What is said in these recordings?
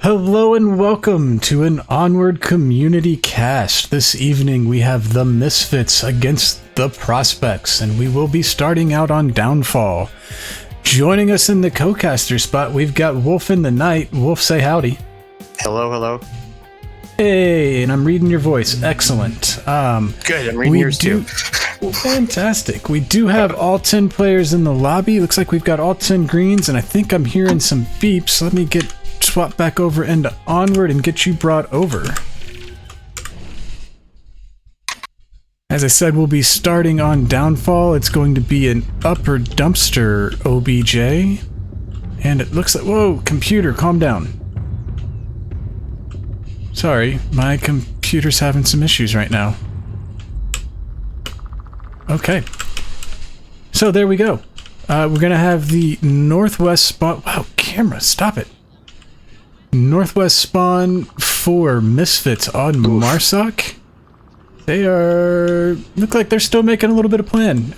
Hello and welcome to an Onward Community Cast. This evening we have the Misfits against the Prospects, and we will be starting out on Downfall. Joining us in the co-caster spot, we've got Wolf in the Night. Wolf, say howdy. Hello, hello. Hey, and I'm reading your voice. Excellent. Good, I'm reading yours too. Fantastic. We do have all 10 players in the lobby. Looks like we've got all 10 greens, and I think I'm hearing some beeps. Let me swap back over into Onward and get you brought over. As I said, we'll be starting on Downfall. It's going to be an upper dumpster OBJ. And it looks like... Whoa, computer, calm down. Sorry, my computer's having some issues right now. Okay. So there we go. We're going to have the northwest spawn... Wow, camera, stop it. Northwest spawn for Misfits on Marsoc. They look like they're still making a little bit of plan.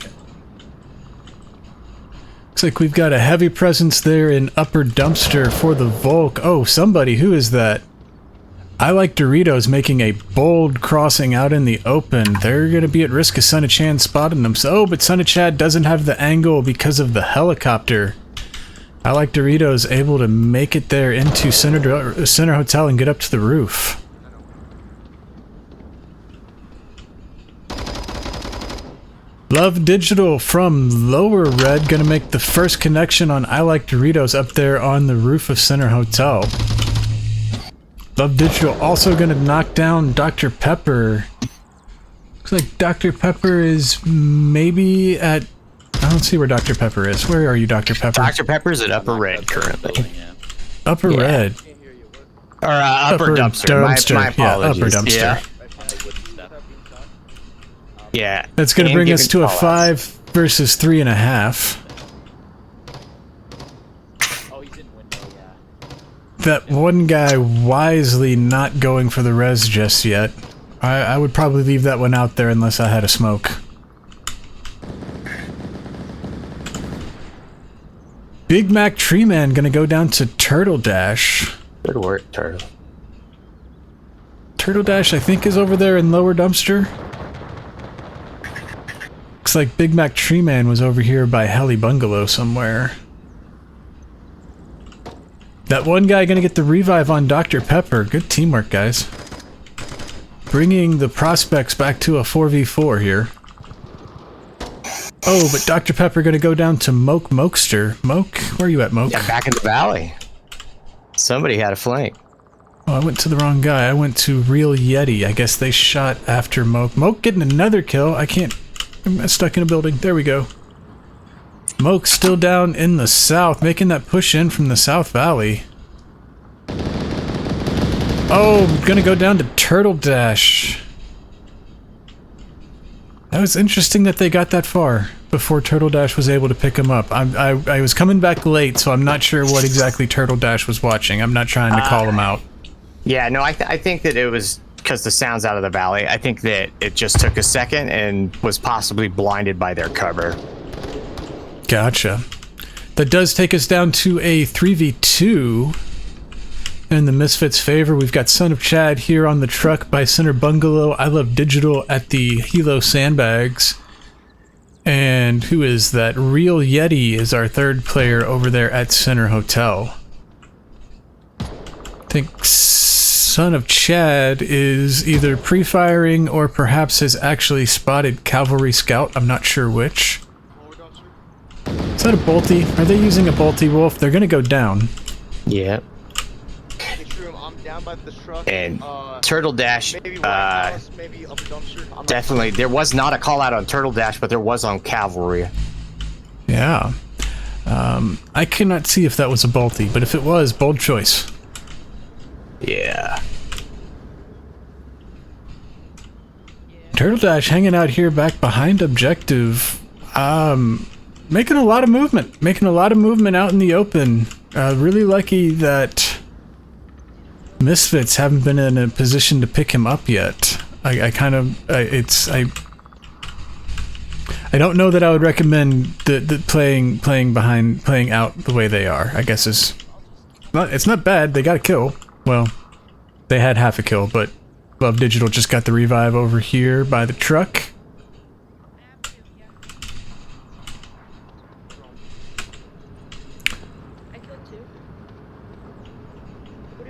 Looks like we've got a heavy presence there in upper dumpster for the Volk. Oh, somebody, who is that? I Like Doritos making a bold crossing out in the open. They're going to be at risk of Son of Chan spotting them. So, but Son of Chad doesn't have the angle because of the helicopter. I Like Doritos able to make it there into Center Hotel and get up to the roof. Love Digital from Lower Red gonna make the first connection on I Like Doritos up there on the roof of Center Hotel. Love Digital also gonna knock down Dr. Pepper. Looks like Dr. Pepper is maybe at... I don't see where Dr. Pepper is. Where are you, Dr. Pepper? Dr. Pepper's at Upper Red currently. Upper Red. Or upper dumpster. My apologies. Yeah, upper dumpster. Yeah. That's going to bring us to a 5 versus 3.5. That one guy wisely not going for the res just yet. I would probably leave that one out there unless I had a smoke. Big Mac Tree Man gonna go down to Turtle Dash. Good work, Turtle. Turtle Dash, I think, is over there in Lower Dumpster. Looks like Big Mac Tree Man was over here by Heli Bungalow somewhere. That one guy gonna get the revive on Dr. Pepper. Good teamwork, guys. Bringing the prospects back to a 4v4 here. Oh, but Dr. Pepper gonna go down to Mokester. Moke? Where are you at, Moke? Yeah, back in the valley. Somebody had a flank. Oh, I went to the wrong guy. I went to Real Yeti. I guess they shot after Moke. Moke getting another kill. I can't... I'm stuck in a building. There we go. Moke's still down in the south, making that push in from the South Valley. Oh, gonna go down to Turtle Dash. That was interesting that they got that far before Turtle Dash was able to pick him up. I was coming back late, so I'm not sure what exactly Turtle Dash was watching. I'm not trying to call him out. Yeah, no, I think that it was because the sound's out of the valley. I think that it just took a second and was possibly blinded by their cover. Gotcha. That does take us down to a 3v2. In the Misfits' favor, we've got Son of Chad here on the truck by Center Bungalow. I Love Digital at the Hilo Sandbags. And who is that? Real Yeti is our third player over there at Center Hotel. I think Son of Chad is either pre-firing or perhaps has actually spotted Cavalry Scout. I'm not sure which. Is that a bolty? Are they using a bolty, Wolf? They're gonna go down. Yeah. Down by the truck. And Turtle Dash, definitely. There was not a call out on Turtle Dash, but there was on Cavalry. Yeah. I cannot see if that was a bolty, but if it was, bold choice. Yeah. Turtle Dash hanging out here back behind objective. Making a lot of movement. Making a lot of movement out in the open. Really lucky that Misfits haven't been in a position to pick him up yet. I don't know that I would recommend the playing out the way they are. I guess it's not bad. They got a kill. Well, they had half a kill, but Love Digital just got the revive over here by the truck.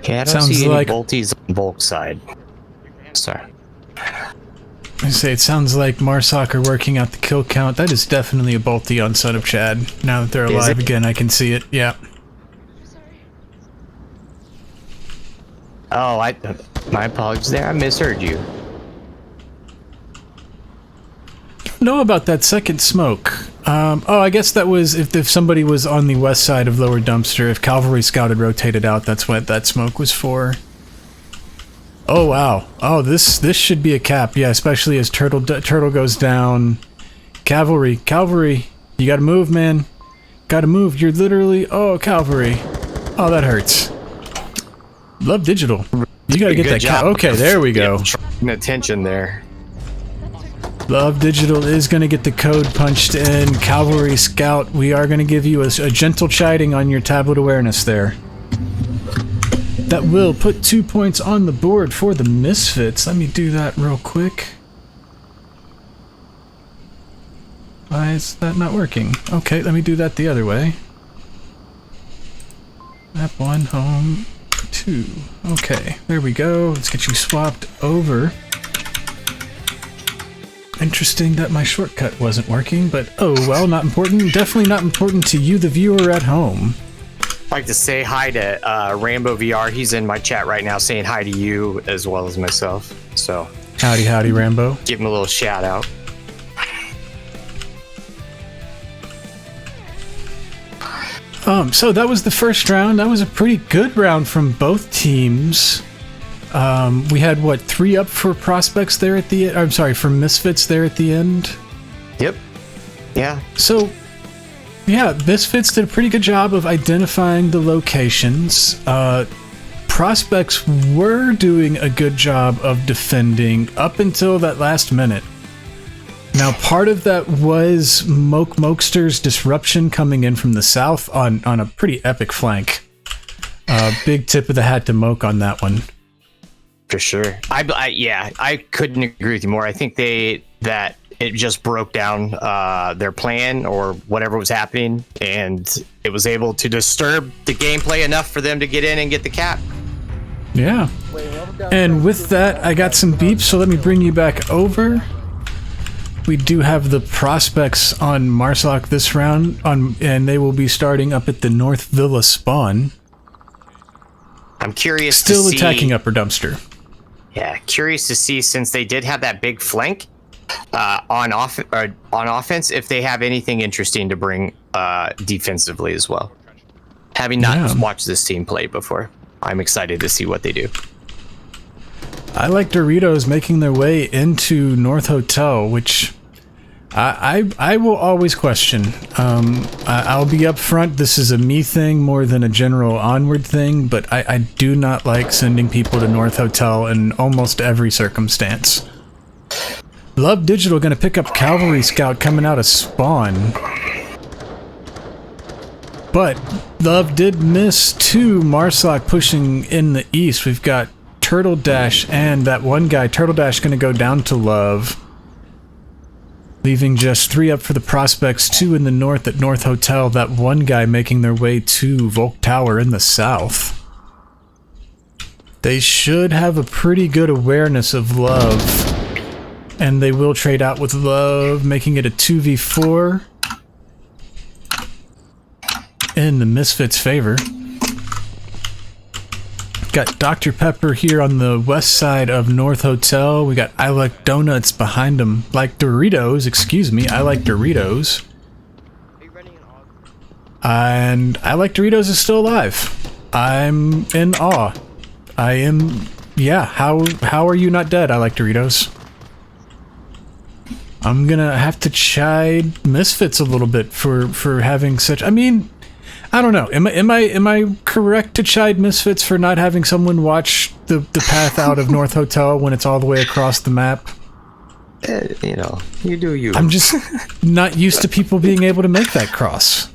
Yeah, I don't Sounds see any like bolties on Volk's side. Sorry. I say it sounds like Marsoc are working out the kill count. That is definitely a bolty on Son of Chad. Now that they're alive again, I can see it. Yeah. Oh, my apologies there. I misheard you. Know about that second smoke. Oh, I guess that was if somebody was on the west side of Lower Dumpster. If Cavalry Scout had rotated out, that's what that smoke was for. Oh wow! Oh, this should be a cap. Yeah, especially as Turtle goes down. Cavalry, you gotta move, man. Gotta move. You're literally. Oh, Cavalry. Oh, that hurts. Love Digital. You gotta get that cap. Okay, there we go. Attention there. Love Digital is going to get the code punched in. Cavalry Scout, we are going to give you a gentle chiding on your tablet awareness there. That will put 2 points on the board for the Misfits. Let me do that real quick. Why is that not working? Okay, let me do that the other way. Map 1, home 2. Okay, there we go. Let's get you swapped over. Interesting that my shortcut wasn't working, but oh well, not important. Definitely not important to you, the viewer at home. I'd like to say hi to Rambo VR. He's in my chat right now saying hi to you as well as myself. So howdy, Rambo. Give him a little shout out. So that was the first round. That was a pretty good round from both teams. We had, what, 3 up for prospects there at the... I'm sorry, for Misfits there at the end? Yep. Yeah. So, yeah, Misfits did a pretty good job of identifying the locations. Prospects were doing a good job of defending up until that last minute. Now, part of that was Mokester's disruption coming in from the south on a pretty epic flank. Big tip of the hat to Moke on that one. For sure. I couldn't agree with you more. I think that it just broke down their plan or whatever was happening, and it was able to disturb the gameplay enough for them to get in and get the cap. Yeah. And with that, I got some beeps, so let me bring you back over. We do have the prospects on Marsoc this round, and they will be starting up at the North Villa spawn. I'm curious Still to see... attacking Upper Dumpster. Yeah, curious to see, since they did have that big flank on offense, if they have anything interesting to bring defensively as well. Having not watched this team play before, I'm excited to see what they do. I like Doritos making their way into North Hotel, which I will always question. I'll be up front, this is a me thing more than a general onward thing, but I do not like sending people to North Hotel in almost every circumstance. Love Digital gonna pick up Cavalry Scout coming out of spawn. But Love did miss 2 Marsoc pushing in the east. We've got Turtle Dash and that one guy, Turtle Dash, gonna go down to Love. Leaving just 3 up for the prospects, 2 in the north at North Hotel, that one guy making their way to Volk Tower in the south. They should have a pretty good awareness of Love, and they will trade out with Love, making it a 2v4 in the Misfits' favor. Got Dr. Pepper here on the west side of North Hotel. We got I Like Donuts behind him. Like Doritos, excuse me. I Like Doritos. And I Like Doritos is still alive. I'm in awe. I am... Yeah, how are you not dead, I Like Doritos? I'm gonna have to chide Misfits a little bit for having such... I mean... I don't know. Am I correct to chide Misfits for not having someone watch the path out of North Hotel when it's all the way across the map? You know, you do you. I'm just not used to people being able to make that cross.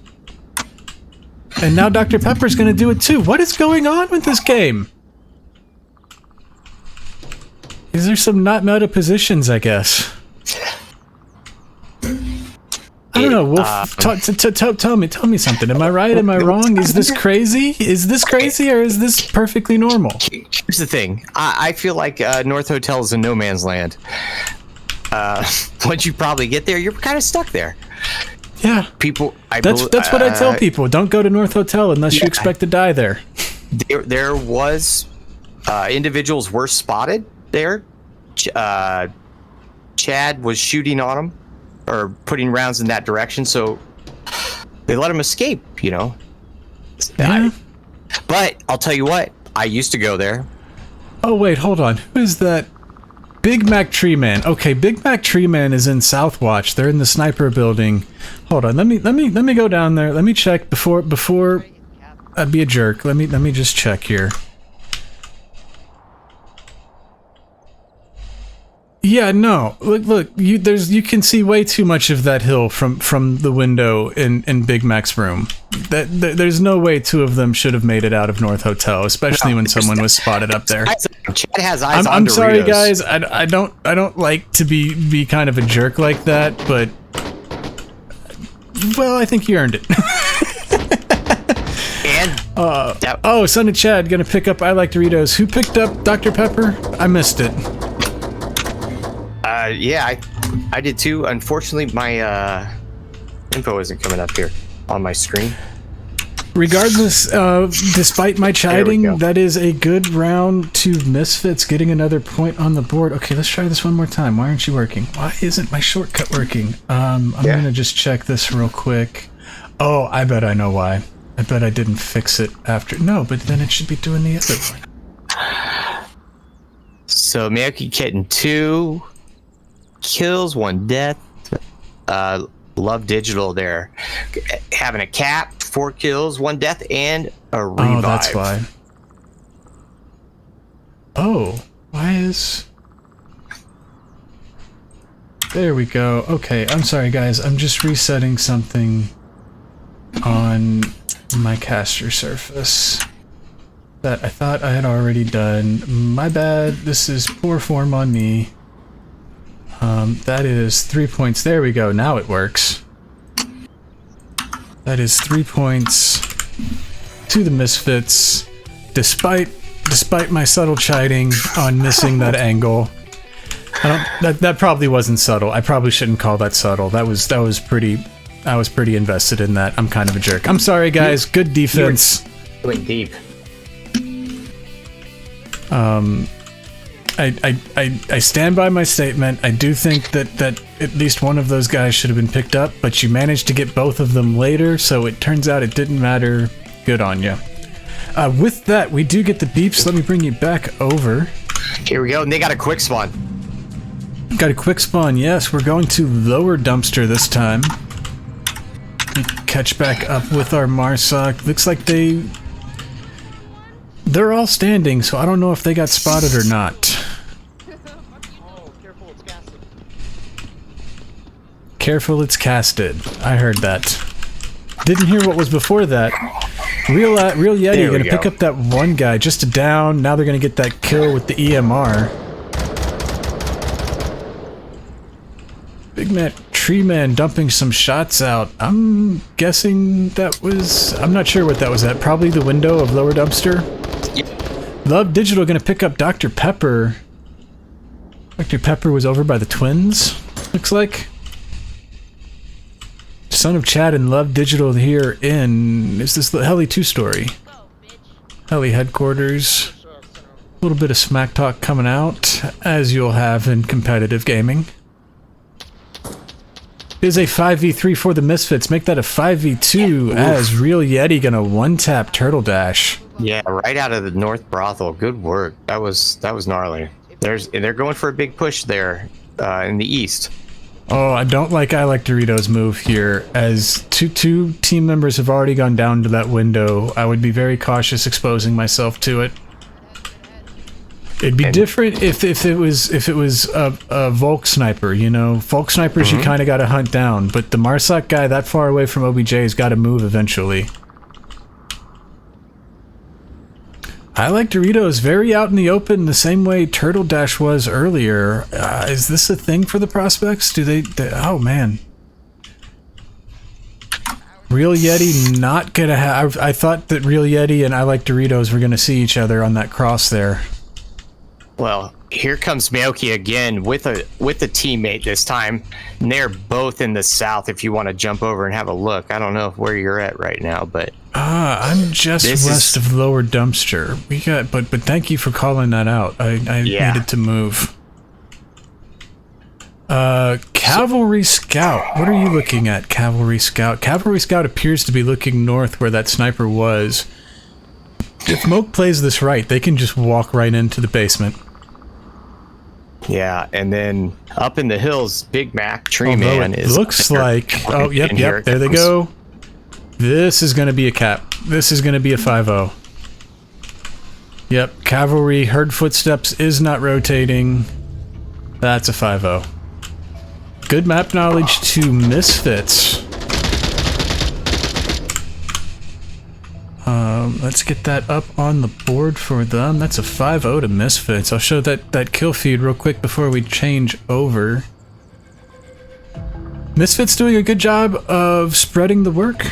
And now Dr. Pepper's going to do it too. What is going on with this game? These are some not meta positions, I guess. I don't know, Wolf. Tell me something. Am I right? Am I wrong? Is this crazy? Is this crazy, or is this perfectly normal? Here's the thing. I feel like North Hotel is a no man's land. Once you probably get there, you're kind of stuck there. Yeah. People. That's what I tell people. Don't go to North Hotel unless you expect to die there. There was individuals were spotted there. Chad was shooting on them or putting rounds in that direction, so they let him escape, you know. Yeah. But I'll tell you what, I used to go there. Oh wait, hold on. Who is that? Big Mac Tree Man. Okay, Big Mac Tree Man is in Southwatch. They're in the sniper building. Hold on. Let me go down there. Let me check before I'd be a jerk. Let me just check here. Yeah, no. Look. You can see way too much of that hill from the window in Big Mac's room. There's no way two of them should have made it out of North Hotel, especially when someone was spotted up there. Chad has eyes on I'm sorry, Doritos. guys. I don't like to be kind of a jerk like that, but well, I think you earned it. And oh, Son of Chad gonna pick up I Like Doritos. Who picked up Dr. Pepper? I missed it. yeah, I did too. Unfortunately, my info isn't coming up here on my screen. Regardless, despite my chiding, that is a good round to Misfits, getting another point on the board. Okay, let's try this one more time. Why aren't you working? Why isn't my shortcut working? I'm gonna just check this real quick. Oh, I bet I know why. I bet I didn't fix it after. No, but then it should be doing the other one. So Miyaki Kitten 2 kills, 1 death. Love Digital there, having a cap, 4 kills, 1 death, and a revive. Oh, that's why. Oh, why is... There we go. Okay, I'm sorry guys, I'm just resetting something on my caster surface that I thought I had already done. My bad, this is poor form on me. That is 3 points. There we go. Now it works. That is 3 points to the Misfits, despite my subtle chiding on missing that angle. That probably wasn't subtle. I probably shouldn't call that subtle. That was pretty. I was pretty invested in that. I'm kind of a jerk. I'm sorry, guys. Good defense. Going deep. I stand by my statement. I do think that at least one of those guys should have been picked up, but you managed to get both of them later, so it turns out it didn't matter. Good on you. With that, we do get the beeps. Let me bring you back over. Here we go, and they got a quick spawn. Got a quick spawn, yes. We're going to lower dumpster this time. We catch back up with our Marsoc. Looks like they're all standing, so I don't know if they got spotted or not. Oh, careful, it's gassed. Careful, it's casted. I heard that. Didn't hear what was before that. Real Yeti gonna pick up that one guy just to down. Now they're gonna get that kill with the EMR. Big Mac Tree Man dumping some shots out. I'm guessing that was... I'm not sure what that was at. Probably the window of lower dumpster. Yep. Love Digital gonna pick up Dr. Pepper. Dr. Pepper was over by the twins, looks like. Son of Chad and Love Digital here in... Is this the Heli 2 story? Heli headquarters. A little bit of smack talk coming out, as you'll have in competitive gaming. It is a 5v3 for the Misfits. Make that a 5v2 as Real Yeti gonna one-tap Turtle Dash. Yeah, right out of the North Brothel. Good work. That was gnarly. They're going for a big push there in the east. Oh, I don't like I Like Doritos move here, as two team members have already gone down to that window. I would be very cautious exposing myself to it. It'd be different if it was a Volk sniper, you know. Volk snipers you kind of got to hunt down, but the Marsoc guy that far away from OBJ's got to move eventually. I like Doritos very out in the open, the same way Turtle Dash was earlier. Is this a thing for the prospects? Do they oh man. Real Yeti not gonna have... I thought that Real Yeti and I Like Doritos were gonna see each other on that cross there. Well, here comes Maoki again with a teammate this time. And they're both in the south if you want to jump over and have a look. I don't know where you're at right now, but... I'm just west of Lower Dumpster. We got... But thank you for calling that out. I needed to move. Cavalry Scout. What are you looking at, Cavalry Scout? Cavalry Scout appears to be looking north where that sniper was. If Moke plays this right, they can just walk right into the basement. Yeah, and then up in the hills, Big Mac Tree Man is... Looks like... Oh, yep, there they go. This is going to be a cap. This is going to be a 5-0. Yep, Cavalry, heard footsteps, is not rotating. That's a 5-0. Good map knowledge to Misfits. Let's get that up on the board for them. That's a 5-0 to Misfits. I'll show that kill feed real quick before we change over. Misfits doing a good job of spreading the work.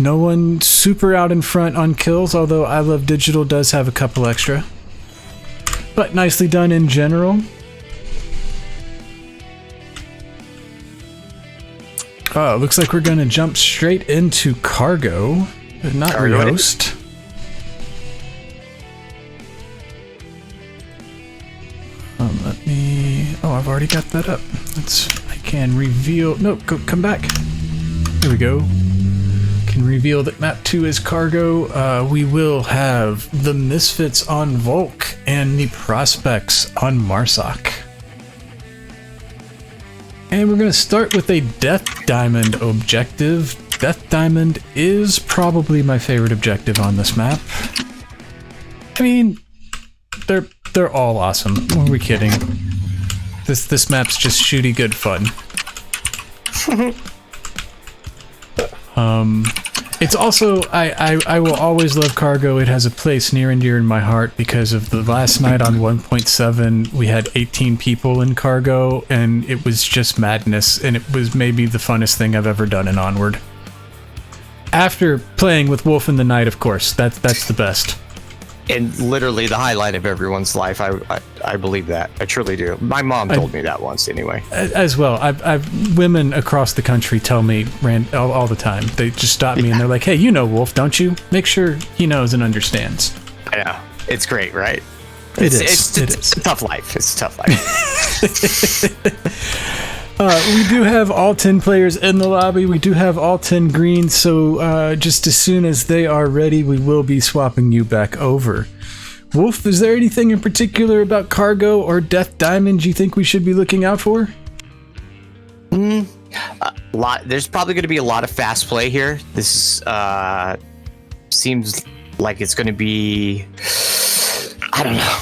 No one super out in front on kills, although I Love Digital does have a couple extra. But nicely done in general. Oh, looks like we're gonna jump straight into cargo. Not rehost. Let me... Oh, I've already got that up. I can reveal... No, come back. There we go. Can reveal that map 2 is cargo. We will have the Misfits on Volk and the Prospects on Marsoc. And we're going to start with a Death Diamond objective. Death Diamond is probably my favorite objective on this map. I mean, they're all awesome. Who are we kidding? This map's just shooty good fun. It's also, I will always love cargo. It has a place near and dear in my heart because of the last night on 1.7, we had 18 people in cargo, and it was just madness, and it was maybe the funnest thing I've ever done in Onward. After playing with Wolf in the Night, of course, that's the best. And literally the highlight of everyone's life. I believe that. I truly do. My mom told me that once anyway. As well. I've women across the country tell me all the time. They just stop me and they're like, hey, you know Wolf, don't you? Make sure he knows and understands. I know. It's great, right? It's a tough life. It's a tough life. We do have all 10 players in the lobby. We do have all 10 greens, so just as soon as they are ready, we will be swapping you back over. Wolf, is there anything in particular about cargo or Death Diamond you think we should be looking out for? There's probably going to be a lot of fast play here. This seems like it's going to be... I don't know.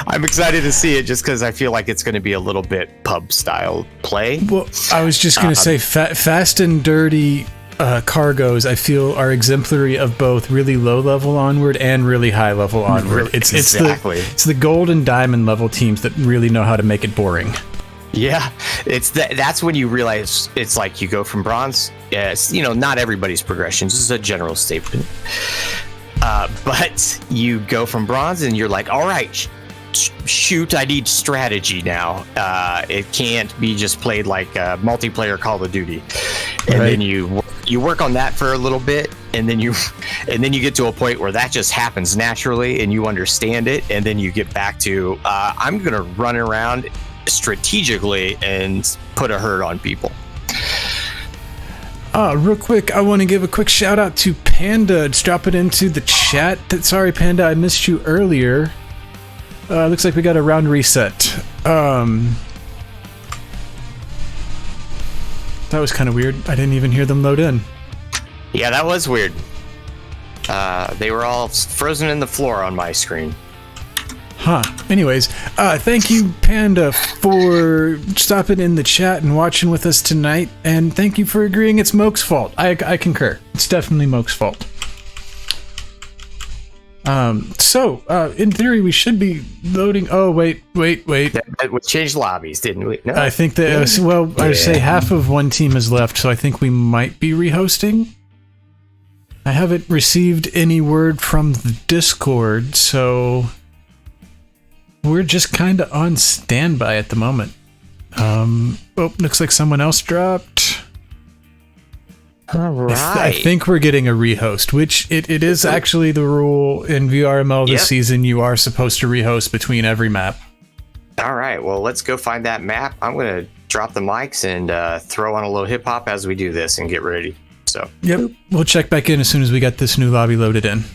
I'm excited to see it just because I feel like it's going to be a little bit pub style play. Well, I was just going to say fast and dirty cargoes I feel are exemplary of both really low level Onward and really high level Onward. It's the gold and diamond level teams that really know how to make it boring. Yeah, that's when you realize it's like you go from bronze. Yes, not everybody's progressions. This is a general statement. But you go from bronze and you're like, all right, shoot, I need strategy now. It can't be just played like multiplayer Call of Duty. And then you work on that for a little bit, and then you get to a point where that just happens naturally and you understand it, and then you get back to I'm gonna run around strategically and put a hurt on people. Real quick, I want to give a quick shout out to Panda. Just drop it into the chat. Sorry, Panda, I missed you earlier. Looks like we got a round reset. That was kind of weird. I didn't even hear them load in. Yeah, that was weird. They were all frozen in the floor on my screen. Huh. Anyways, thank you, Panda, for stopping in the chat and watching with us tonight. And thank you for agreeing it's Moke's fault. I concur. It's definitely Moke's fault. In theory, we should be loading. Oh, wait. We changed lobbies, didn't we? No. I think that, I'd say half of one team is left, so I think we might be rehosting. I haven't received any word from the Discord, so we're just kind of on standby at the moment. Looks like someone else dropped. All right. I think we're getting a rehost, which it is actually the rule in VRML this season. You are supposed to rehost between every map. All right. Well, let's go find that map. I'm going to drop the mics and throw on a little hip hop as we do this and get ready. So. Yep. We'll check back in as soon as we got this new lobby loaded in.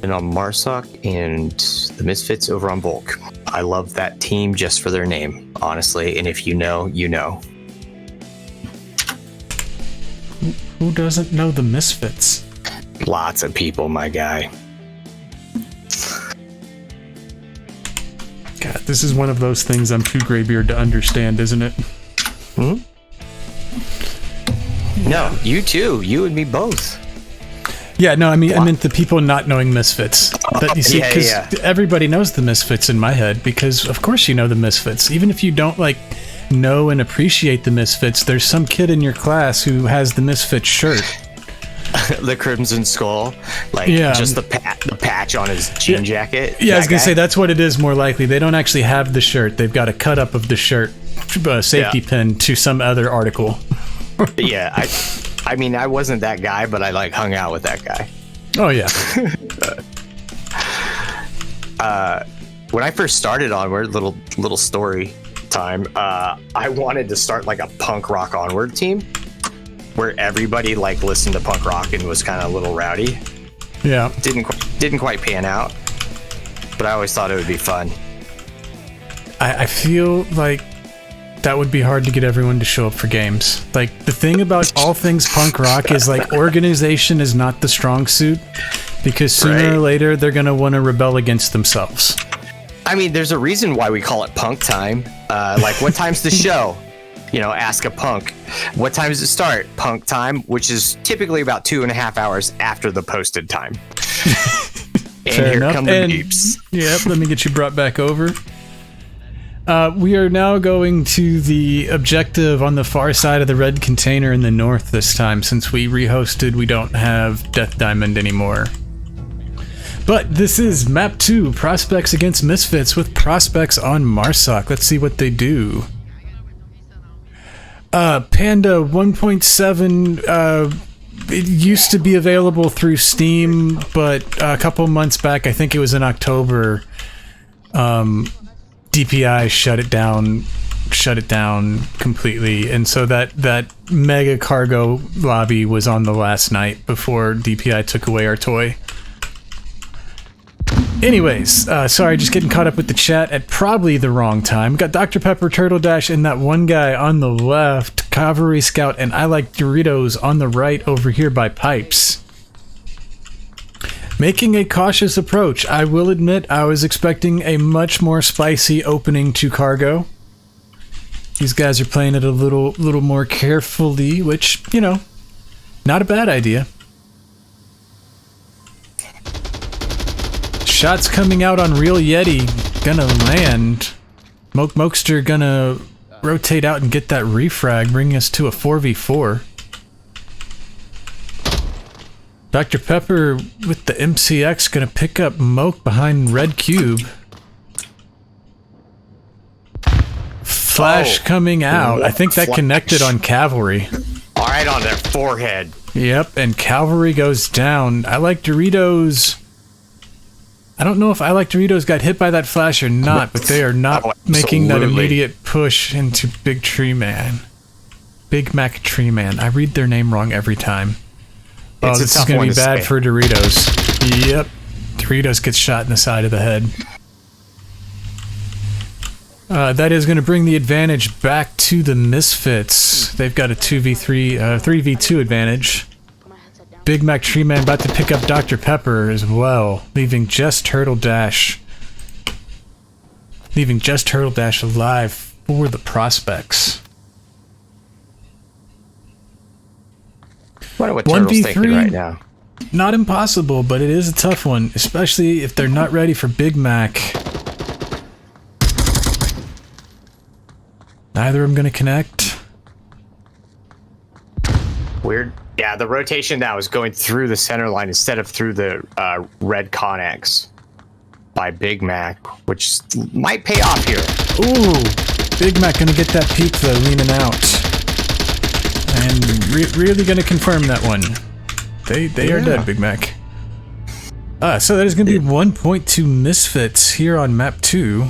And on Marsoc and the Misfits over on Volk. I love that team just for their name, honestly. And if you know, you know. Who doesn't know the Misfits? Lots of people, my guy. God, this is one of those things I'm too graybeard to understand, isn't it? Hmm? No, you too. You and me both. Yeah, no, I meant the people not knowing Misfits. That you see, because everybody knows the Misfits in my head, because of course you know the Misfits. Even if you don't, like, know and appreciate the Misfits, there's some kid in your class who has the Misfits shirt. The Crimson Skull, like just the patch on his jean jacket. Yeah, I was gonna say that's what it is. More likely, they don't actually have the shirt. They've got a cut up of the shirt, safety pin to some other article. Yeah, I mean, I wasn't that guy, but I like hung out with that guy. Oh yeah. When I first started Onward, little story time. I wanted to start like a punk rock Onward team, where everybody like listened to punk rock and was kind of a little rowdy. Yeah. Didn't quite pan out, but I always thought it would be fun. I feel like that would be hard to get everyone to show up for games. Like, the thing about all things punk rock is, like, organization is not the strong suit, because sooner or later they're gonna want to rebel against themselves. I mean, there's a reason why we call it punk time. Like, what time's the show? You know, ask a punk. What time does it start? Punk time, which is typically about 2.5 hours after the posted time. And Fair here enough. come the beeps. Yep, let me get you brought back over. We are now going to the objective on the far side of the red container in the north this time. Since we rehosted, we don't have Death Diamond anymore. But this is Map 2, Prospects against Misfits with Prospects on Marsoc. Let's see what they do. Panda 1.7, it used to be available through Steam, but a couple months back, I think it was in October, DPI shut it down completely, and so that mega cargo lobby was on the last night before DPI took away our toy. Anyways, sorry, just getting caught up with the chat at probably the wrong time. Got Dr. Pepper, Turtle Dash, and that one guy on the left, Cavalry Scout, and I Like Doritos on the right over here by Pipes. Making a cautious approach. I will admit I was expecting a much more spicy opening to cargo. These guys are playing it a little more carefully, which, you know, not a bad idea. Shots coming out on Real Yeti. Gonna land. Mokester gonna rotate out and get that refrag, bringing us to a 4v4. Dr. Pepper with the MCX gonna pick up Moke behind Red Cube. Flash coming out. I think that connected on Cavalry. Right on their forehead. Yep, and Cavalry goes down. I Like Doritos. I don't know if I Like Doritos got hit by that flash or not, but they are not making that immediate push into Big Tree Man. Big Mac Tree Man. I read their name wrong every time. Oh, this is going to be bad for Doritos. Yep. Doritos gets shot in the side of the head. That is going to bring the advantage back to the Misfits. They've got a 3v2 advantage. Big Mac Tree Man about to pick up Dr. Pepper as well, leaving just Turtle Dash. Leaving just Turtle Dash alive for the Prospects. I wonder what Turtle's thinking right now. Not impossible, but it is a tough one, especially if they're not ready for Big Mac. Neither of them going to connect. Weird. Yeah, the rotation now is going through the center line instead of through the red Connex by Big Mac, which might pay off here. Ooh, Big Mac going to get that peek though, leaning out. And really going to confirm that one. They are dead, Big Mac. So that is going to be 1.2 Misfits here on map 2,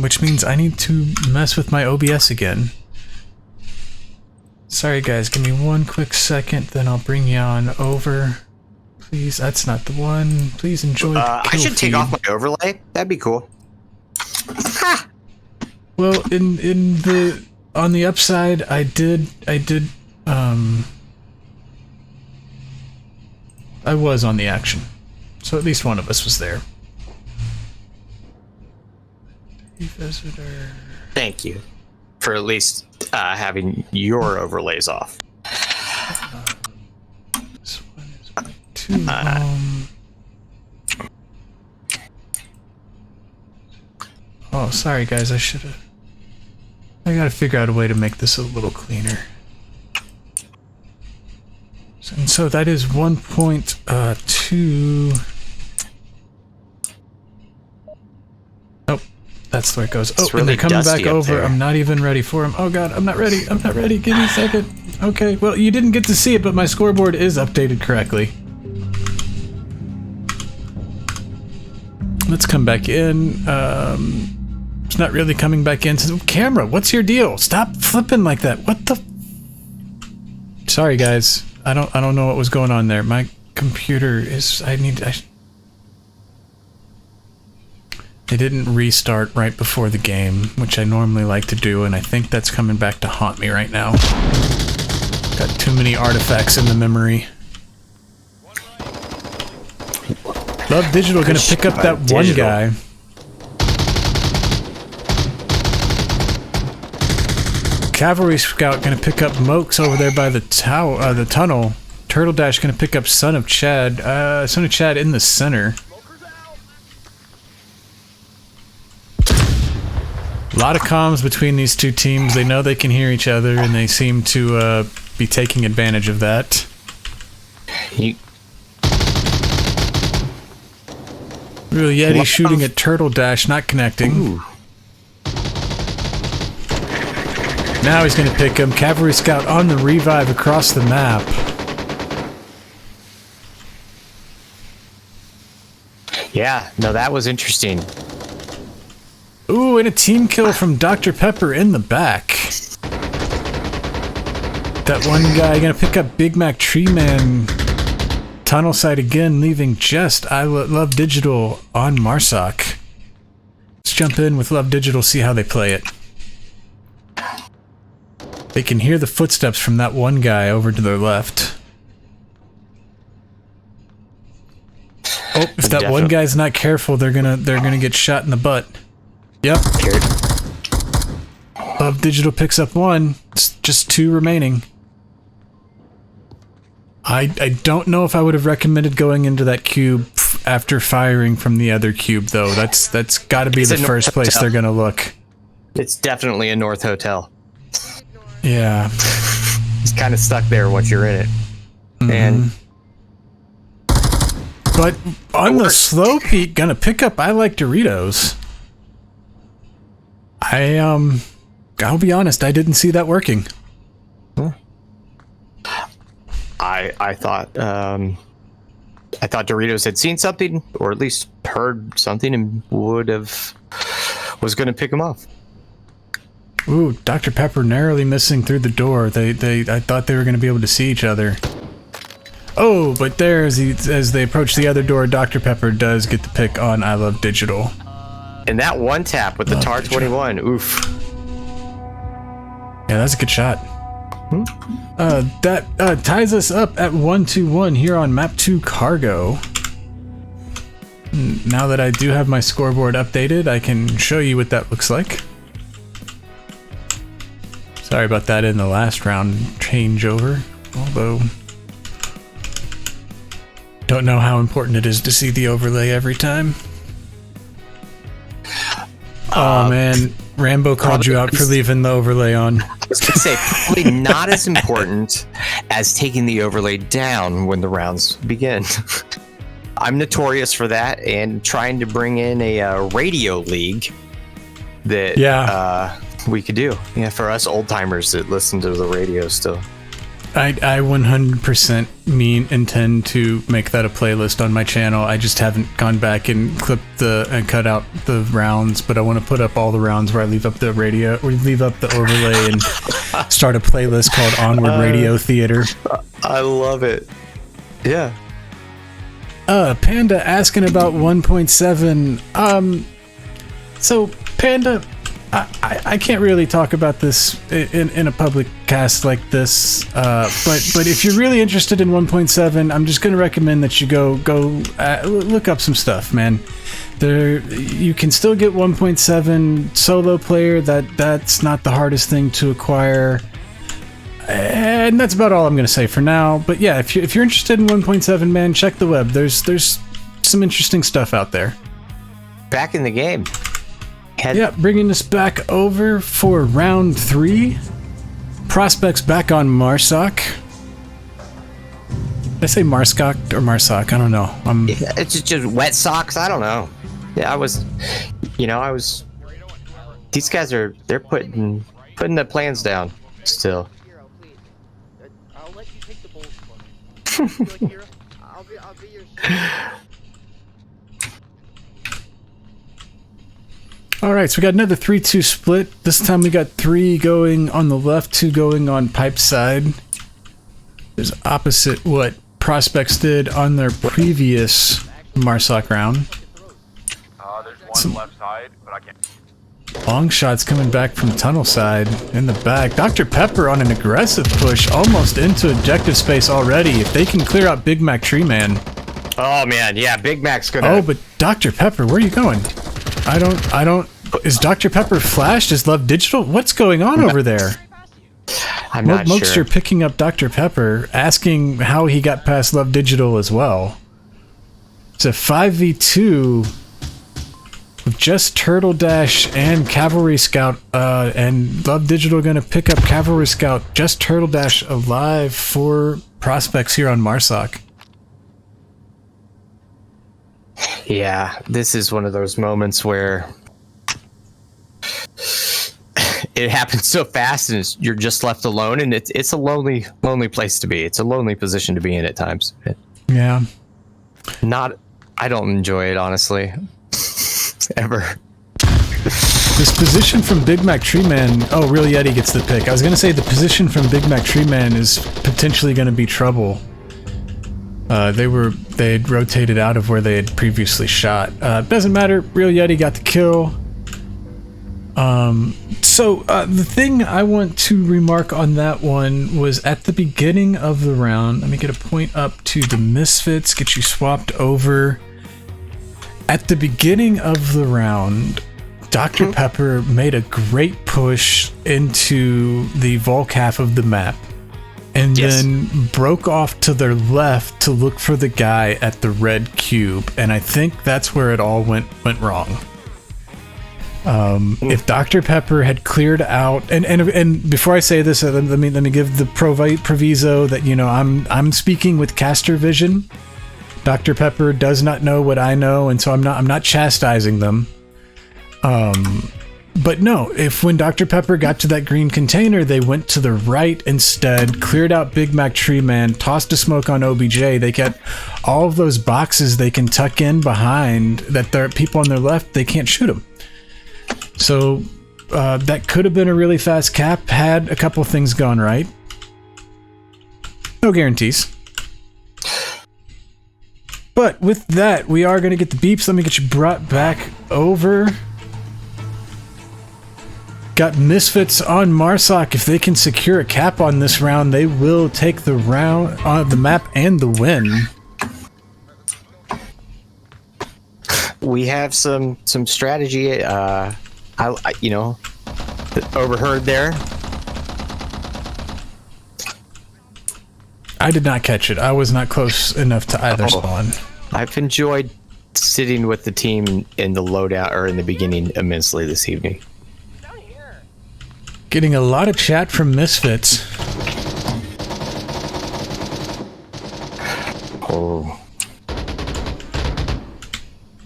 which means I need to mess with my OBS again. Sorry guys, give me one quick second, then I'll bring you on over. Please, that's not the one. Please enjoy the kill I should feed. take off my overlay. That'd be cool. Ha! Well, on the upside, I was on the action. So at least one of us was there. Visitor. Thank you for at least having your overlays off. This one is my 2 Oh, sorry guys, I gotta figure out a way to make this a little cleaner. And so that is 1.2. Oh, that's the way it goes. Oh, really and they're coming back dusty up over. there. I'm not even ready for them. Oh god, I'm not ready. I'm not ready. Give me a second. Okay, well, you didn't get to see it, but my scoreboard is updated correctly. Let's come back in. It's not really coming back in. Camera, what's your deal? Stop flipping like that. What the? Sorry, guys. I don't know what was going on there. My computer is. They didn't restart right before the game, which I normally like to do, and I think that's coming back to haunt me right now. Got too many artifacts in the memory. Love Digital gonna pick up that one guy. Cavalry Scout gonna pick up Mokes over there by the tunnel. Turtle Dash gonna pick up Son of Chad. Son of Chad in the center. A lot of comms between these two teams. They know they can hear each other, and they seem to be taking advantage of that. Real Yeti shooting at Turtle Dash, not connecting. Ooh. Now he's going to pick him. Cavalry Scout on the revive across the map. Yeah, no, that was interesting. Ooh, and a team kill from Dr. Pepper in the back. That one guy going to pick up Big Mac Tree Man. Tunnel side again, leaving just Love Digital on Marsoc. Let's jump in with Love Digital, see how they play it. They can hear the footsteps from that one guy over to their left. Oh, if that one guy's not careful, they're gonna get shot in the butt. Yep. Love Digital picks up one. It's just 2 remaining. I don't know if I would have recommended going into that cube after firing from the other cube, though. That's got to be the first place they're gonna look. It's definitely a North Hotel. Yeah. It's kind of stuck there once you're in it. And but on the slow peak, gonna pick up I Like Doritos. I'll be honest, I didn't see that working. I thought Doritos had seen something, or at least heard something, and was going to pick him off. Ooh, Dr. Pepper narrowly missing through the door. I thought they were going to be able to see each other. Oh, but there, as they approach the other door, Dr. Pepper does get the pick on I Love Digital. And that one tap with the TAR 21, oof. Yeah, that's a good shot. That ties us up at 1-2-1 here on Map 2 Cargo. Now that I do have my scoreboard updated, I can show you what that looks like. Sorry about that in the last round changeover, although don't know how important it is to see the overlay every time. Oh man, Rambo called you out for leaving the overlay on. I was going to say, probably not as important as taking the overlay down when the rounds begin. I'm notorious for that, and trying to bring in a radio league that we could do. Yeah, for us old timers that listen to the radio still. I 100% intend to make that a playlist on my channel. I just haven't gone back and clipped and cut out the rounds, but I want to put up all the rounds where I leave up the radio, or leave up the overlay, and start a playlist called Onward Radio Theater. I love it. Yeah. Panda asking about 1.7. So Panda, I can't really talk about this in a public cast like this, but if you're really interested in 1.7, I'm just going to recommend that you go look up some stuff, man. There, you can still get 1.7 solo player. That's not the hardest thing to acquire. And that's about all I'm going to say for now. But yeah, if you're interested in 1.7, man, check the web. There's some interesting stuff out there. Back in the game. Yeah, bringing us back over for round 3. Prospects back on Marsoc. Did I say Marsoc or Marsoc? I don't know. It's just wet socks. I don't know. Yeah, I was. These guys they're putting the plans down still. Hero, please. I'll let you take the bulls for me. You like Hero? I'll be your Alright, so we got another 3-2 split. This time we got 3 going on the left, 2 going on pipe side. There's opposite what Prospects did on their previous Marsoc round. There's one left side, but I can't. Long shots coming back from tunnel side in the back. Dr. Pepper on an aggressive push almost into objective space already. If they can clear out Big Mac Tree Man. Oh man, yeah, Big Mac's gonna. Oh, but Dr. Pepper, where are you going? I don't. Is Dr. Pepper flashed? Is Love Digital? What's going on over there? I'm not Mokester sure. picking up Dr. Pepper, asking how he got past Love Digital as well. It's a 5v2 with just Turtle Dash and Cavalry Scout, and Love Digital going to pick up Cavalry Scout, just Turtle Dash alive for Prospects here on Marsoc. Yeah, this is one of those moments where it happens so fast and you're just left alone, and it's a lonely place to be. It's a lonely position to be in at times. Yeah. I don't enjoy it, honestly. Ever. This position from Big Mac Tree Man... Oh, Real Yeti gets the pick. I was going to say the position from Big Mac Tree Man is potentially going to be trouble. They had rotated out of where they had previously shot. Doesn't matter. Real Yeti got the kill. So the thing I want to remark on that one was at the beginning of the round. Let me get a point up to the Misfits, get you swapped over. At the beginning of the round, Dr. Pepper made a great push into the Volk half of the map. And then broke off to their left to look for the guy at the red cube. And I think that's where it all went wrong. If Dr. Pepper had cleared out, and before I say this, let me give the proviso that, you know, I'm speaking with caster vision. Dr. Pepper does not know what I know, and so I'm not chastising them. But no, if when Dr. Pepper got to that green container, they went to the right instead, cleared out Big Mac Tree Man, tossed a smoke on OBJ, they get all of those boxes they can tuck in behind that there are people on their left, they can't shoot them. So that could have been a really fast cap had a couple things gone right. No guarantees. But with that, we are going to get the beeps. Let me get you brought back over. Got Misfits on Marsoc. If they can secure a cap on this round, they will take the round on the map and the win. We have some strategy. I overheard there. I did not catch it. I was not close enough to either spawn. I've enjoyed sitting with the team in the loadout or in the beginning immensely this evening. Getting a lot of chat from Misfits. Oh.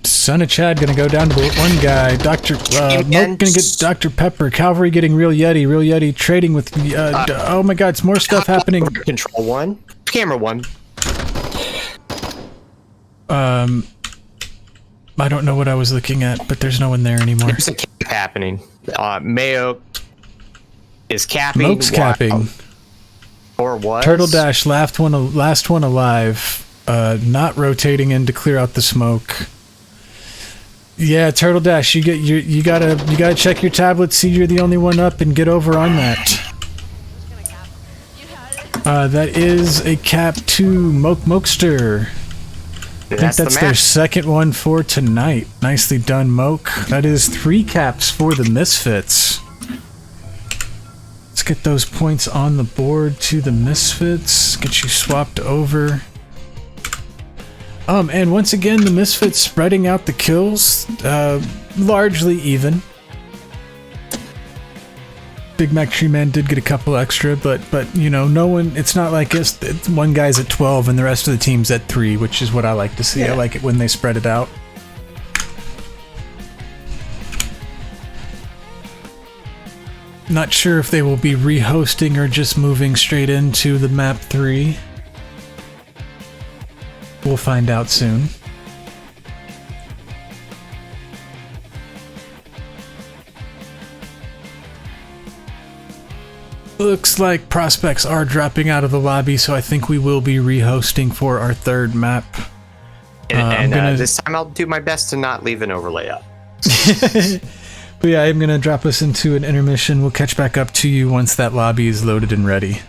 Son of Chad gonna go down to the one guy. Moke gonna get Dr. Pepper. Cavalry getting Real Yeti. Real Yeti trading with... oh my god, it's more stuff happening. Control 1. Camera 1. I don't know what I was looking at, but there's no one there anymore. There's a cap happening. Mayo is capping. Moke's capping. Or was. Turtle Dash, last one alive. Not rotating in to clear out the smoke. Yeah, Turtle Dash, you gotta check your tablet, see you're the only one up, and get over on that. That is a cap to Mokester. I think that's their second one for tonight. Nicely done, Moke. That is 3 caps for the Misfits. Let's get those points on the board to the Misfits. Get you swapped over. And once again, the Misfits spreading out the kills, largely even. Big Mac Tree Man did get a couple extra, but you know, no one. It's not like it's one guy's at 12 and the rest of the team's at 3, which is what I like to see. Yeah. I like it when they spread it out. Not sure if they will be rehosting or just moving straight into the map 3. We'll find out soon. Looks like prospects are dropping out of the lobby, so I think we will be rehosting for our 3rd map. This time I'll do my best to not leave an overlay up. But yeah, I'm going to drop us into an intermission. We'll catch back up to you once that lobby is loaded and ready.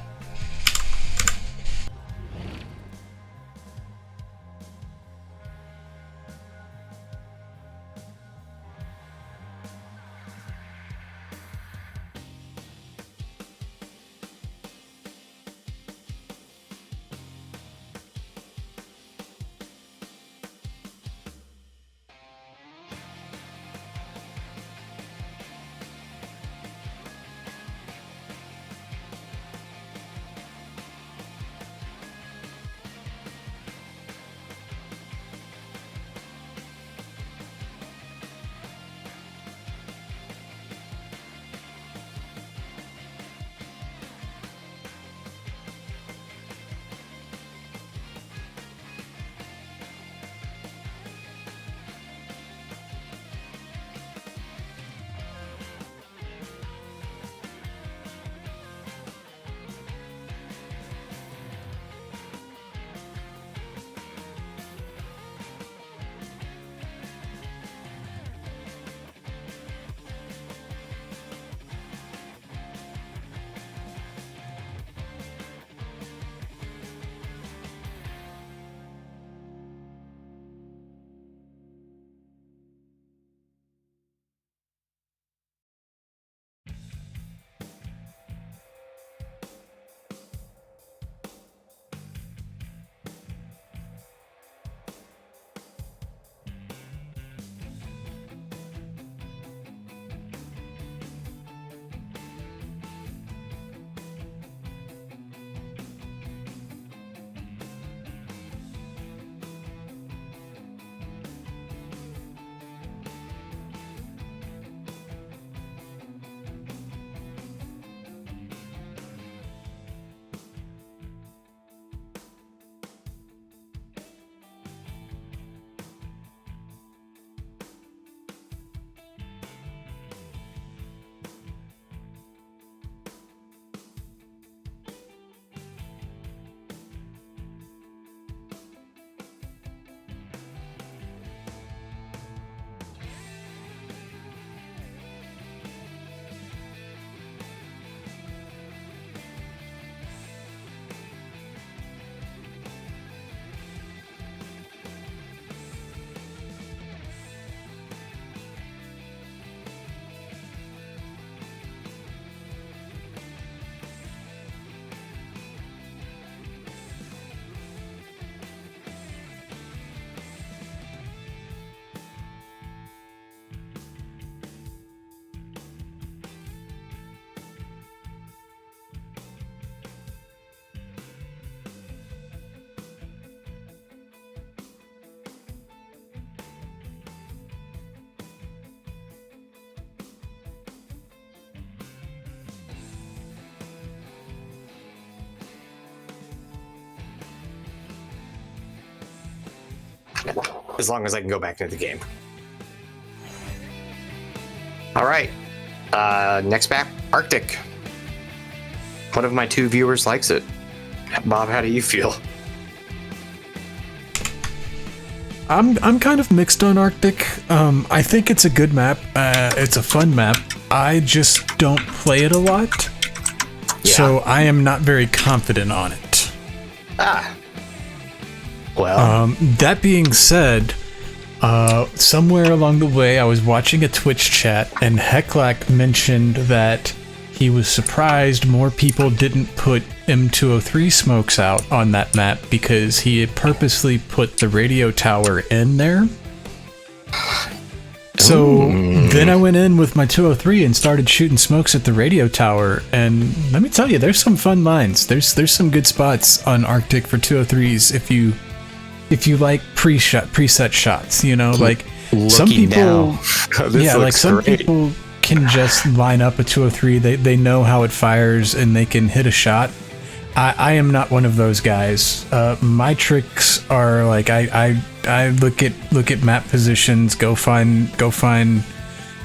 As long as I can go back into the game. All right. Next map, Arctic. One of my 2 viewers likes it. Bob, how do you feel? I'm kind of mixed on Arctic. I think it's a good map. It's a fun map. I just don't play it a lot. Yeah. So I am not very confident on it. Well, That being said, somewhere along the way, I was watching a Twitch chat, and Heclac mentioned that he was surprised more people didn't put M203 smokes out on that map because he had purposely put the radio tower in there. So then I went in with my 203 and started shooting smokes at the radio tower, and let me tell you, there's some fun lines. There's some good spots on Arctic for 203s if you like preset shots, you know, like some people people can just line up a 203. They know how it fires and they can hit a shot. I am not one of those guys. My tricks are like I look at map positions, go find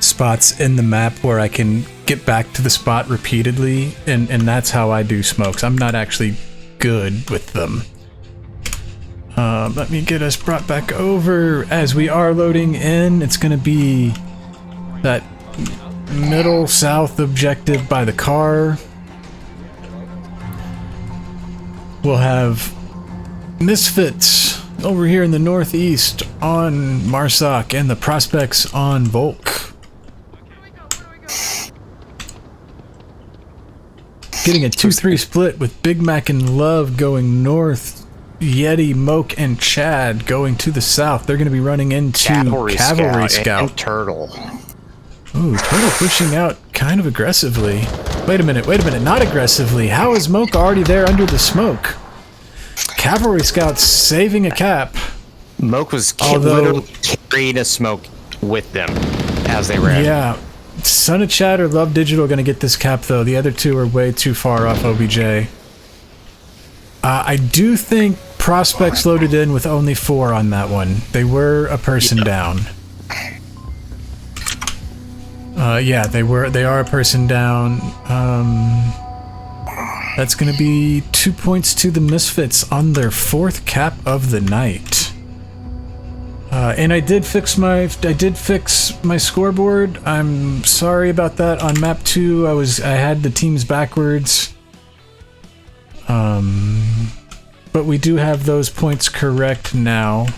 spots in the map where I can get back to the spot repeatedly, and that's how I do smokes. I'm not actually good with them. Let me get us brought back over as we are loading in. It's gonna be that middle south objective by the car. We'll have Misfits over here in the northeast on Marsoc and the Prospects on Volk. Getting a 2-3 split with Big Mac and Love going north, Yeti, Moke, and Chad going to the south. They're going to be running into Cavalry Scout. And Turtle. Ooh, Turtle pushing out kind of aggressively. Wait a minute, not aggressively. How is Moke already there under the smoke? Cavalry Scout's saving a cap. Moke was literally carrying a smoke with them as they ran. Yeah. Son of Chad or Love Digital are going to get this cap, though. The other two are way too far off OBJ. I do think Prospects loaded in with only 4 on that one. They were a person down. Yeah, they are a person down. That's going to be 2 points to the Misfits on their 4th cap of the night. And I did fix my scoreboard. I'm sorry about that. On map 2, I had the teams backwards. But we do have those points correct now.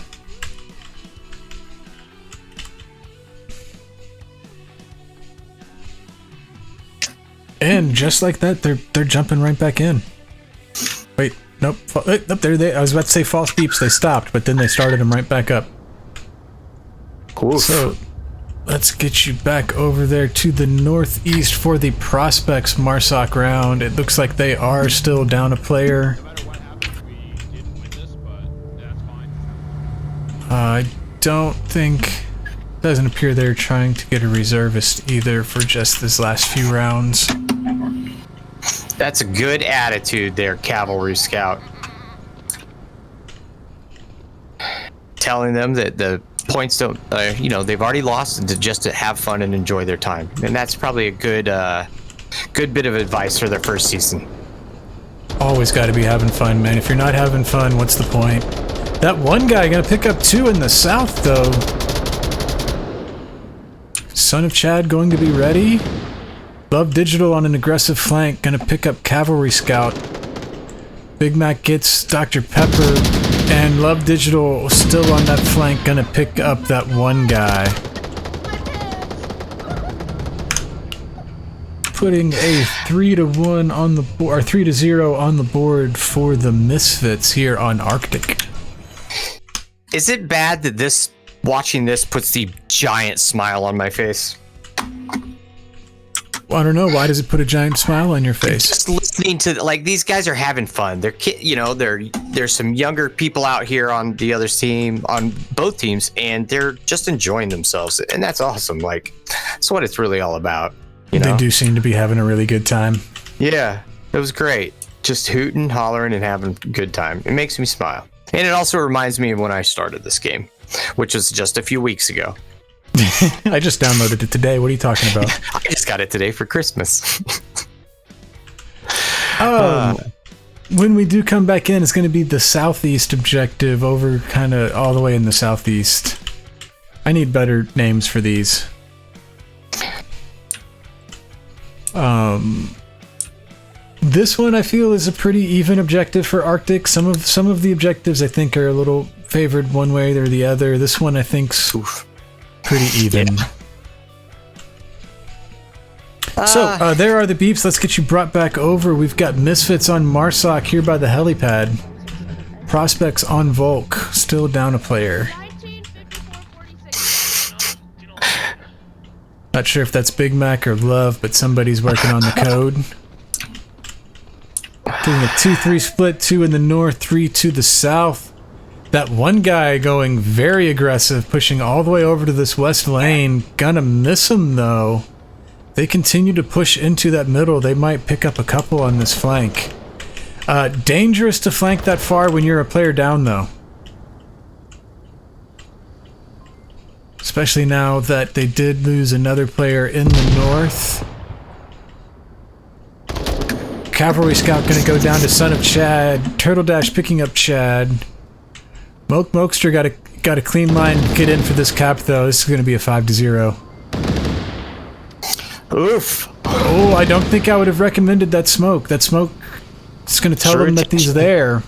And just like that, they're jumping right back in. Wait, nope, there they. I was about to say false beeps. They stopped, but then they started them right back up. Oof. So let's get you back over there to the northeast for the Prospects Marsoc round. It looks like they are still down a player. I don't think. Doesn't appear they're trying to get a reservist either for just this last few rounds. That's a good attitude there, Cavalry Scout. Telling them that the points don't, they've already lost, and just to have fun and enjoy their time. And that's probably a good bit of advice for their first season. Always got to be having fun, man. If you're not having fun, what's the point? That one guy gonna pick up 2 in the south, though. Son of Chad going to be ready. Love Digital on an aggressive flank, gonna pick up Cavalry Scout. Big Mac gets Dr. Pepper, and Love Digital still on that flank, gonna pick up that one guy. Putting a 3-1 on the board, or 3-0 on the board for the Misfits here on Arctic. Is it bad that watching this puts the giant smile on my face? Well, I don't know. Why does it put a giant smile on your face? Just listening to, like, these guys are having fun. There's some younger people out here on the other team, on both teams, and they're just enjoying themselves, and that's awesome. Like, that's what it's really all about. You know? They do seem to be having a really good time. Yeah, it was great. Just hooting, hollering, and having a good time. It makes me smile. And it also reminds me of when I started this game, which was just a few weeks ago. I just downloaded it today. What are you talking about? I just got it today for Christmas. When we do come back in, it's going to be the southeast objective over kind of all the way in the southeast. I need better names for these. This one I feel is a pretty even objective for Arctic. Some of the objectives I think are a little favored one way or the other. This one I think's pretty even. Yeah. So there are the beeps. Let's get you brought back over. We've got Misfits on Marsoc here by the helipad. Prospects on Volk. Still down a player. Not sure if that's Big Mac or Love, but somebody's working on the code. Getting a 2-3 split, 2 in the north, 3 to the south. That one guy going very aggressive, pushing all the way over to this west lane. Gonna miss him, though. They continue to push into that middle. They might pick up a couple on this flank. Dangerous to flank that far when you're a player down, though. Especially now that they did lose another player in the north. Cavalry Scout gonna go down to Son of Chad. Turtle Dash picking up Chad. Mokester got a clean line to get in for this cap, though. This is gonna be a 5-0. Oof. Oh, I don't think I would have recommended that smoke. That smoke is gonna tell them that he's there.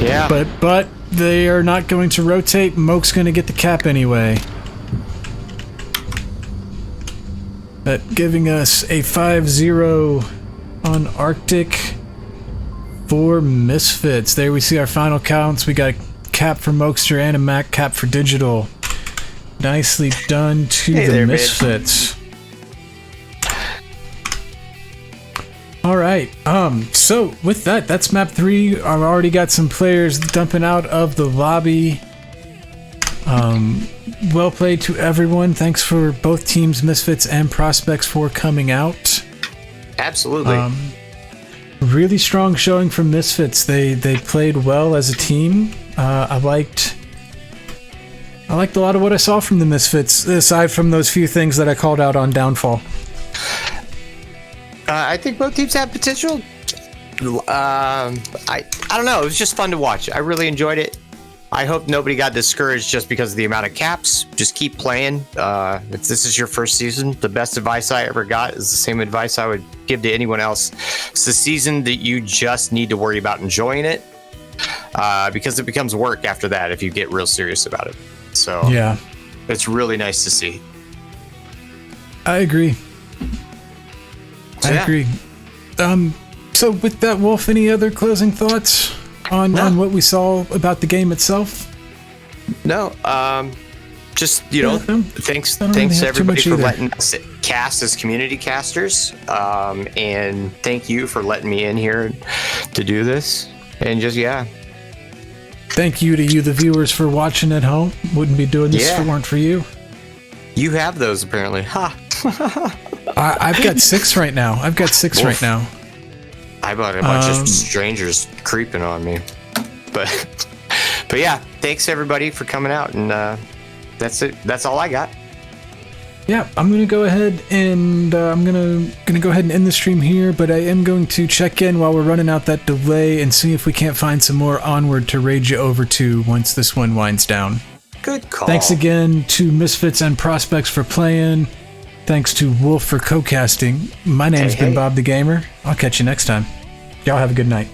Yeah. But they are not going to rotate. Moke's gonna get the cap anyway. That giving us a 5-0 on Arctic for Misfits. There we see our final counts. We got a cap for Mokester and a Mac cap for Digital. Nicely done to the Misfits. Alright, so with that, that's map 3. I've already got some players dumping out of the lobby. Well played to everyone. Thanks for both teams, Misfits and Prospects, for coming out. Absolutely. Really strong showing from Misfits. They played well as a team. I liked a lot of what I saw from the Misfits, aside from those few things that I called out on Downfall. I think both teams have potential. I don't know. It was just fun to watch. I really enjoyed it. I hope nobody got discouraged just because of the amount of caps. Just keep playing. If this is your first season, the best advice I ever got is the same advice I would give to anyone else. It's the season that you just need to worry about enjoying it, because it becomes work after that if you get real serious about it. So yeah, it's really nice to see. I agree. I agree. So with that, Wolf, any other closing thoughts on what we saw about the game itself? No. Just, thanks to everybody for letting us cast as community casters. And thank you for letting me in here to do this. And just, thank you to you, the viewers, for watching at home. Wouldn't be doing this if it weren't for you. You have those, apparently. Ha! I've got 6 right now. Right now. I bought a bunch of strangers creeping on me. But yeah, thanks everybody for coming out, and that's it. That's all I got. Yeah, I'm gonna go ahead and I'm gonna go ahead and end the stream here, but I am going to check in while we're running out that delay and see if we can't find some more Onward to raid you over to once this one winds down. Good call. Thanks again to Misfits and Prospects for playing. Thanks to Wolf for co-casting. My name's been Bob the Gamer. I'll catch you next time. Y'all have a good night.